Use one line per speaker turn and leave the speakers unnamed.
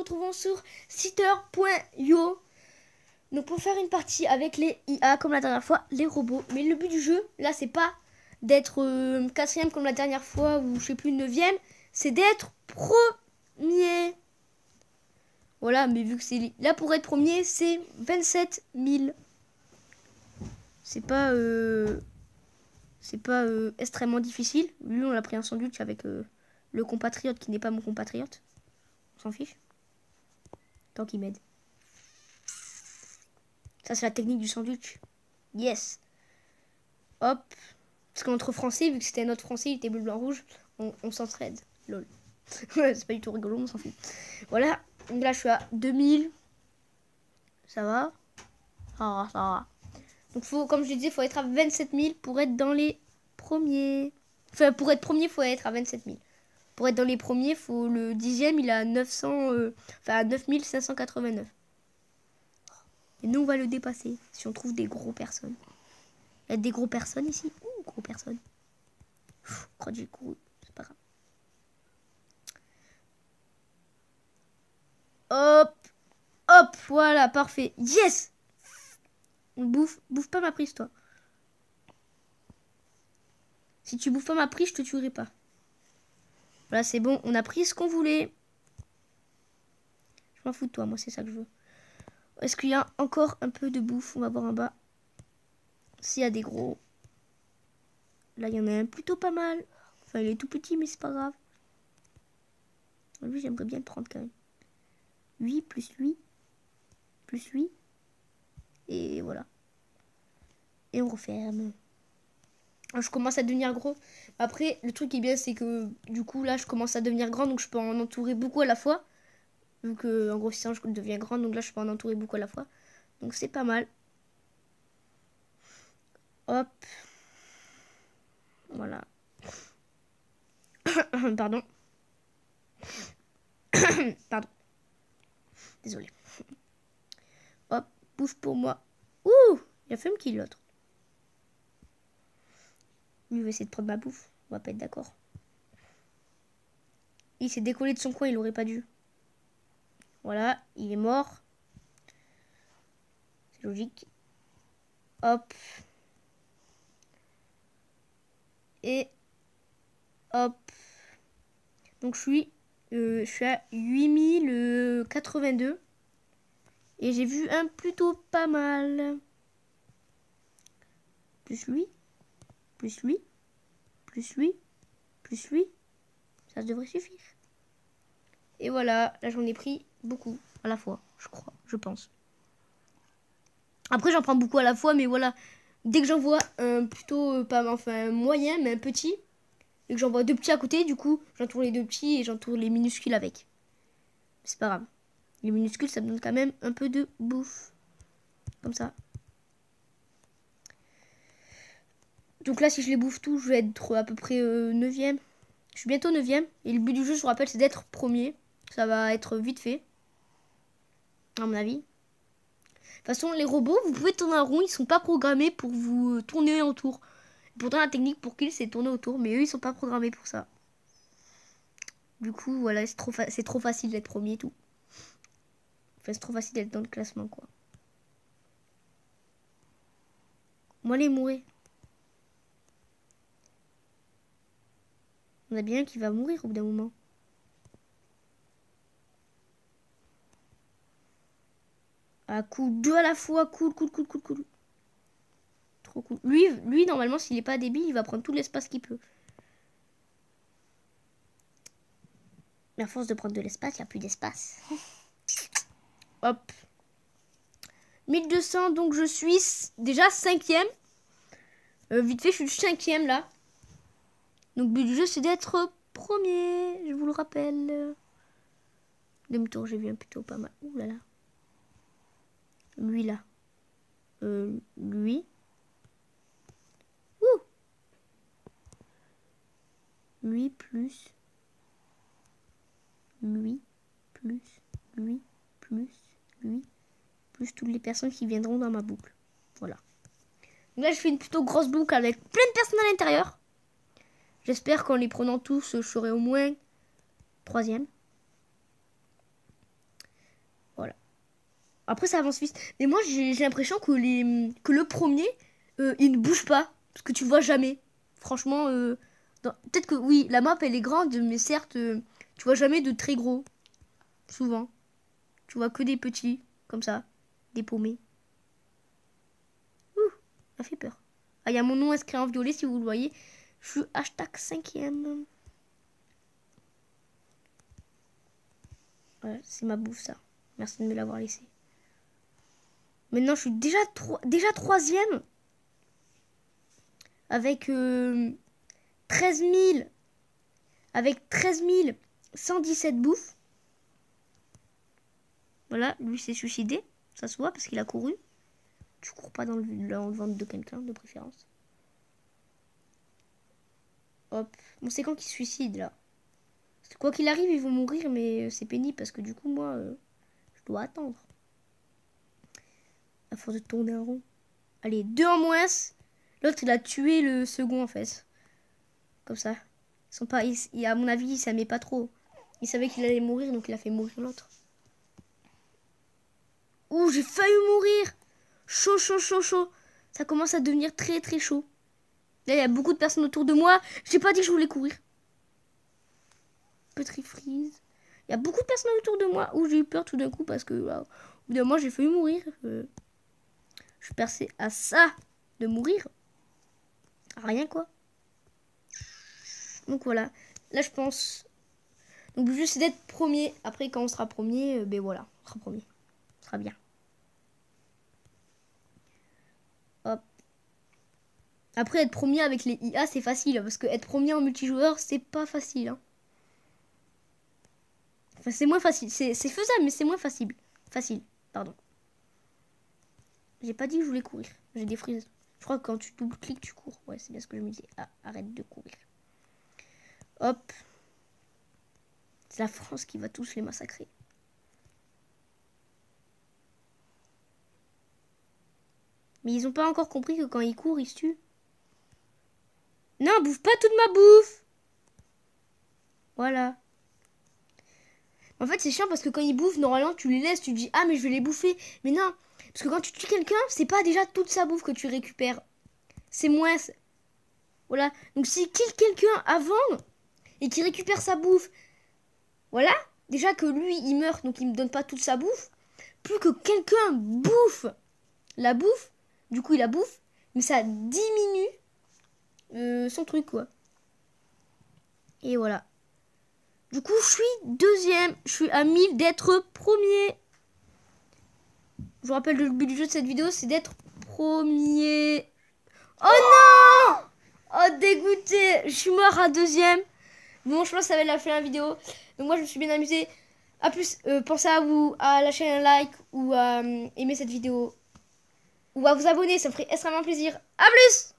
retrouvons sur Seater.io. Donc pour faire une partie avec les IA comme la dernière fois, les robots. Mais le but du jeu, là c'est pas d'être 4ème comme la dernière fois ou je sais plus 9ème, c'est d'être premier. Voilà, mais vu que c'est là pour être premier, c'est 27 000. C'est pas extrêmement difficile. Lui, on l'a pris un sandwich avec le compatriote qui n'est pas mon compatriote. On s'en fiche. Tant qu'il m'aide. Ça, c'est la technique du sandwich. Yes. Hop. Parce qu'entre français, vu que c'était notre français, il était bleu, blanc, rouge, on s'entraide. Lol. C'est pas du tout rigolo, on s'en fout. Voilà. Donc là, je suis à 2000. Ça va. Ça va. Donc, comme je disais, il faut être à 27 000 pour être dans les premiers. Enfin, pour être premier, il faut être à 27 000. Pour être dans les premiers, faut le 10e, il a 9589. Et nous, on va le dépasser si on trouve des gros personnes. Il y a des gros personnes ici. Ouh, gros personnes. Quand j'ai couru, c'est pas grave. Hop. Hop, voilà, parfait. Yes. Bouffe pas ma prise, toi. Si tu bouffes pas ma prise, je te tuerai pas. Voilà, c'est bon, on a pris ce qu'on voulait. Je m'en fous de toi, moi, c'est ça que je veux. Est-ce qu'il y a encore un peu de bouffe? On va voir en bas. S'il y a des gros. Là, il y en a un plutôt pas mal. Enfin, il est tout petit, mais c'est pas grave. Lui, j'aimerais bien le prendre quand même. 8 plus 8. Plus 8. Et voilà. Et on referme. Alors, je commence à devenir gros. Après, le truc qui est bien, c'est que du coup, là, je commence à devenir grand. Donc, je peux en entourer beaucoup à la fois. Vu que, en gros, si je deviens grand. Donc là, je peux en entourer beaucoup à la fois. Donc, c'est pas mal. Hop. Voilà. Pardon. Pardon. Désolé. Hop. Bouffe pour moi. Ouh. Il a fait me kill l'autre. Lui, il va essayer de prendre ma bouffe. On va pas être d'accord. Il s'est décollé de son coin. Il aurait pas dû. Voilà. Il est mort. C'est logique. Hop. Et hop. Donc je suis à 8082. Et j'ai vu un plutôt pas mal. Plus lui. Plus lui. Plus lui. Plus lui. Ça devrait suffire. Et voilà. Là j'en ai pris beaucoup à la fois. Je crois. Je pense. Après j'en prends beaucoup à la fois. Mais voilà. Dès que j'en vois un plutôt pas enfin moyen mais un petit. Et que j'en vois deux petits à côté. Du coup j'entoure les deux petits et j'entoure les minuscules avec. C'est pas grave. Les minuscules, ça me donne quand même un peu de bouffe. Comme ça. Donc là, si je les bouffe tous, je vais être à peu près 9ème. Je suis bientôt 9ème. Et le but du jeu, je vous rappelle, c'est d'être premier. Ça va être vite fait. À mon avis. De toute façon, les robots, vous pouvez tourner en rond. Ils sont pas programmés pour vous tourner autour. Pourtant, la technique pour kill, c'est tourner autour. Mais eux, ils sont pas programmés pour ça. Du coup, voilà, c'est trop facile d'être premier et tout. Enfin, c'est trop facile d'être dans le classement, quoi. Moi, les mourir. On a bien qui va mourir au bout d'un moment. Ah, cool. Deux à la fois. Cool. Trop cool. Lui normalement, s'il est pas débile, il va prendre tout l'espace qu'il peut. Mais à force de prendre de l'espace, il n'y a plus d'espace. Hop. 1200, donc je suis déjà 5ème. Vite fait, je suis 5ème là. Donc le but du jeu, c'est d'être premier. Je vous le rappelle. Demi-tour, j'ai vu un plutôt pas mal. Ouh là là. Lui là. Lui. Ouh. Lui plus. Lui plus. Lui plus. Lui. Plus toutes les personnes qui viendront dans ma boucle. Voilà. Donc là, je fais une plutôt grosse boucle avec plein de personnes à l'intérieur. J'espère qu'en les prenant tous, je serai au moins 3ème. Après, ça avance vite. Mais moi, j'ai l'impression que, que le premier, il ne bouge pas. Parce que tu le vois jamais. Franchement, peut-être que oui, la map, elle est grande, mais certes, tu vois jamais de très gros. Souvent. Tu vois que des petits, comme ça. Des paumés. Ouh, ça fait peur. Ah, il y a mon nom inscrit en violet, si vous le voyez. Je suis hashtag 5e. Ouais, c'est ma bouffe, ça. Merci de me l'avoir laissé. Maintenant, je suis déjà 3e. Avec 13 000. Avec 13 117 bouffes. Voilà, lui s'est suicidé. Ça se voit parce qu'il a couru. Tu cours pas dans le ventre de quelqu'un, de préférence. Hop. Bon, c'est quand qu'il se suicide, là. Parce que quoi qu'il arrive, ils vont mourir, mais c'est pénible parce que du coup, moi, je dois attendre. À force de tourner en rond. Allez, 2 en moins. L'autre, il a tué le second, en fait. Comme ça. Ils sont pas, à mon avis, il s'aimait pas trop. Il savait qu'il allait mourir, donc il a fait mourir l'autre. Ouh, j'ai failli mourir. Chaud, chaud, chaud, chaud. Ça commence à devenir très, très chaud. Là, il y a beaucoup de personnes autour de moi. J'ai pas dit que je voulais courir. Petri freeze. Il y a beaucoup de personnes autour de moi. Ouh, j'ai eu peur tout d'un coup parce que là, au bout d'un moment, j'ai failli mourir. Je suis percé à ça de mourir. Rien, quoi. Donc voilà. Là, je pense. Donc le but, c'est d'être premier. Après, quand on sera premier, ben voilà, on sera premier. Ce sera bien. Hop. Après, être premier avec les IA, c'est facile. Parce que être premier en multijoueur, c'est pas facile. Hein. Enfin, c'est moins facile. C'est faisable, mais c'est moins facile. Facile, pardon. J'ai pas dit que je voulais courir. J'ai des frises. Je crois que quand tu double-cliques, tu cours. Ouais, c'est bien ce que je me disais. Ah, arrête de courir. Hop. C'est la France qui va tous les massacrer. Mais ils ont pas encore compris que quand ils courent, ils se tuent. Non, bouffe pas toute ma bouffe. Voilà. En fait, c'est chiant parce que quand ils bouffent, normalement, tu les laisses, tu te dis, ah, mais je vais les bouffer. Mais non, parce que quand tu tues quelqu'un, c'est pas déjà toute sa bouffe que tu récupères. C'est moins. Voilà. Donc, s'il kill quelqu'un avant et qu'il récupère sa bouffe, voilà. Déjà que lui, il meurt, donc il me donne pas toute sa bouffe. Plus que quelqu'un bouffe la bouffe, du coup, il la bouffe, mais ça diminue son truc, quoi. Et voilà. Du coup, je suis deuxième. Je suis à 1000 d'être premier. Je vous rappelle, le but du jeu de cette vidéo, c'est d'être premier. Oh non! Oh, dégoûté. Je suis mort à deuxième. Bon, je pense que ça va être la fin de la vidéo. Donc moi, je me suis bien amusée. A plus, pensez à lâcher un like ou à aimer cette vidéo. Ou à vous abonner, ça me ferait extrêmement plaisir. A plus!